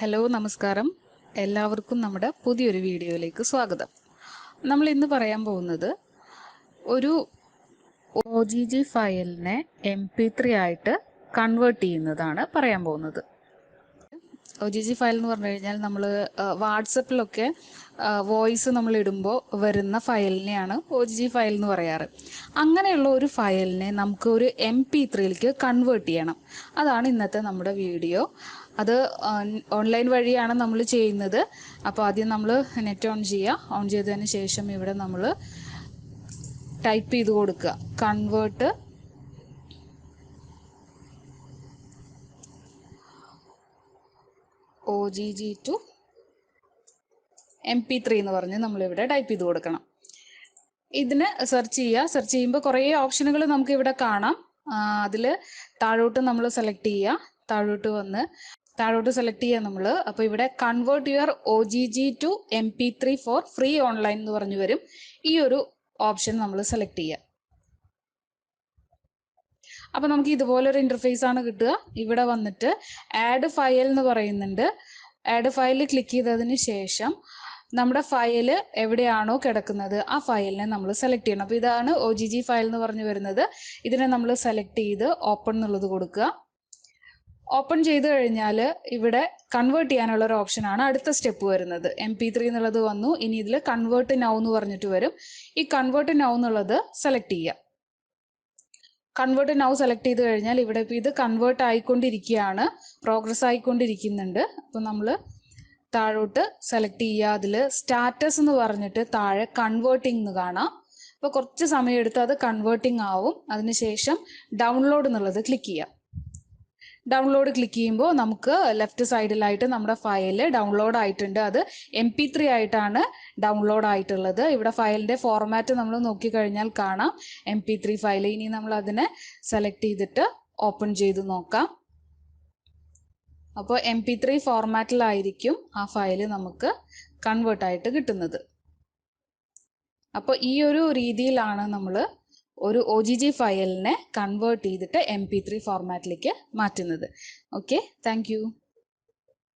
Hello നമസ്കാരം എല്ലാവർക്കും നമ്മുടെ പുതിയൊരു വീഡിയോയിലേക്ക് സ്വാഗതം. നമ്മൾ ഇന്ന് പറയാൻ പോകുന്നത് ഒരു OGG ഫയലിനെ MP3 ആയിട്ട് കൺവേർട്ട് ചെയ്യുന്നതാണ് പറയാൻ പോകുന്നത്. OGG ഫയൽ എന്ന് പറഞ്ഞു കഴിഞ്ഞാൽ നമ്മൾ വാട്സപ്പിലൊക്കെ വോയിസ് നമ്മൾ ഇടുമ്പോൾ വരുന്ന ഫയലിനെയാണ് OGG ഫയൽ എന്ന് പറയാറ്. അങ്ങനെയുള്ള ഒരു ഫയലിനെ നമുക്ക് ഒരു MP3യിലേക്ക് കൺവേർട്ട് ചെയ്യണം. അതാണ് ഇന്നത്തെ നമ്മുടെ വീഡിയോ. അത് ഓൺലൈൻ വഴിയാണ് നമ്മൾ ചെയ്യുന്നത്. അപ്പോൾ ആദ്യം നമ്മൾ നെറ്റ് ഓൺ ചെയ്യുക. ഓൺ ചെയ്തതിന് ശേഷം ഇവിടെ നമ്മൾ ടൈപ്പ് ചെയ്ത് കൊടുക്കുക കൺവേർട്ട് OGG to MP3 എന്ന് പറഞ്ഞ് നമ്മളിവിടെ ടൈപ്പ് ചെയ്ത് കൊടുക്കണം. ഇതിന് സെർച്ച് ചെയ്യുക. സെർച്ച് ചെയ്യുമ്പോൾ കുറേ ഓപ്ഷനുകൾ നമുക്ക് ഇവിടെ കാണാം. അതിൽ താഴോട്ട് നമ്മൾ സെലക്ട് ചെയ്യുക. താഴോട്ട് സെലക്ട് ചെയ്യുക നമ്മൾ. അപ്പോൾ ഇവിടെ convert your OGG to MP3 four free online എന്ന് പറഞ്ഞു വരും. ഈ ഒരു ഓപ്ഷൻ നമ്മൾ സെലക്ട് ചെയ്യുക. അപ്പോൾ നമുക്ക് ഇതുപോലൊരു ഇൻ്റർഫേസ് ആണ് കിട്ടുക. ഇവിടെ വന്നിട്ട് ആഡ് ഫയൽ എന്ന് പറയുന്നുണ്ട്. ആഡ് ഫയൽ ക്ലിക്ക് ചെയ്തതിന് ശേഷം നമ്മുടെ ഫയൽ എവിടെയാണോ കിടക്കുന്നത് ആ ഫയലിനെ നമ്മൾ സെലക്ട് ചെയ്യണം. അപ്പോൾ ഇതാണ് OGG ഫയൽ എന്ന് പറഞ്ഞു വരുന്നത്. ഇതിനെ നമ്മൾ സെലക്ട് ചെയ്ത് ഓപ്പൺ എന്നുള്ളത് കൊടുക്കുക. ഓപ്പൺ ചെയ്ത് കഴിഞ്ഞാൽ ഇവിടെ കൺവേർട്ട് ചെയ്യാനുള്ള ഒരു ഓപ്ഷനാണ് അടുത്ത സ്റ്റെപ്പ് വരുന്നത്. MP3 എന്നുള്ളത് വന്നു. ഇനി ഇതിൽ കൺവേർട്ട് നൗ എന്ന് പറഞ്ഞിട്ട് വരും. ഈ കൺവേർട്ട് നൗ എന്നുള്ളത് സെലക്ട് ചെയ്യുക. കൺവേർട്ട് നൗ സെലക്ട് ചെയ്ത് കഴിഞ്ഞാൽ ഇവിടെ ഇപ്പോൾ ഇത് കൺവേർട്ട് ആയിക്കൊണ്ടിരിക്കുകയാണ്, പ്രോഗ്രസ് ആയിക്കൊണ്ടിരിക്കുന്നുണ്ട്. അപ്പോൾ നമ്മൾ താഴോട്ട് സെലക്ട് ചെയ്യുക. അതിൽ സ്റ്റാറ്റസ് എന്ന് പറഞ്ഞിട്ട് താഴെ കൺവേർട്ടിംഗ് എന്ന് കാണാം. അപ്പോൾ കുറച്ച് സമയം എടുത്ത് അത് കൺവേർട്ടിംഗ് ആവും. അതിനുശേഷം ഡൗൺലോഡ് എന്നുള്ളത് ക്ലിക്ക് ചെയ്യാം. ഡൗൺലോഡ് ക്ലിക്ക് ചെയ്യുമ്പോൾ നമുക്ക് ലെഫ്റ്റ് സൈഡിലായിട്ട് നമ്മുടെ ഫയൽ ഡൗൺലോഡ് ആയിട്ടുണ്ട്. അത് MP3 ആയിട്ടാണ് ഡൗൺലോഡ് ആയിട്ടുള്ളത്. ഇവിടെ ഫയലിൻ്റെ ഫോർമാറ്റ് നമ്മൾ നോക്കിക്കഴിഞ്ഞാൽ കാണാം MP3 ഫയൽ. ഇനി നമ്മൾ അതിനെ സെലക്ട് ചെയ്തിട്ട് ഓപ്പൺ ചെയ്ത് നോക്കാം. അപ്പോൾ MP3 ഫോർമാറ്റിലായിരിക്കും ആ ഫയൽ നമുക്ക് കൺവേർട്ട് ആയിട്ട് കിട്ടുന്നത്. അപ്പോൾ ഈ ഒരു രീതിയിലാണ് നമ്മൾ ഒരു OGG ഫയലിനെ കൺവേർട്ട് ചെയ്തിട്ട് MP3 ഫോർമാറ്റിലേക്ക് മാറ്റുന്നത്. Okay, thank you.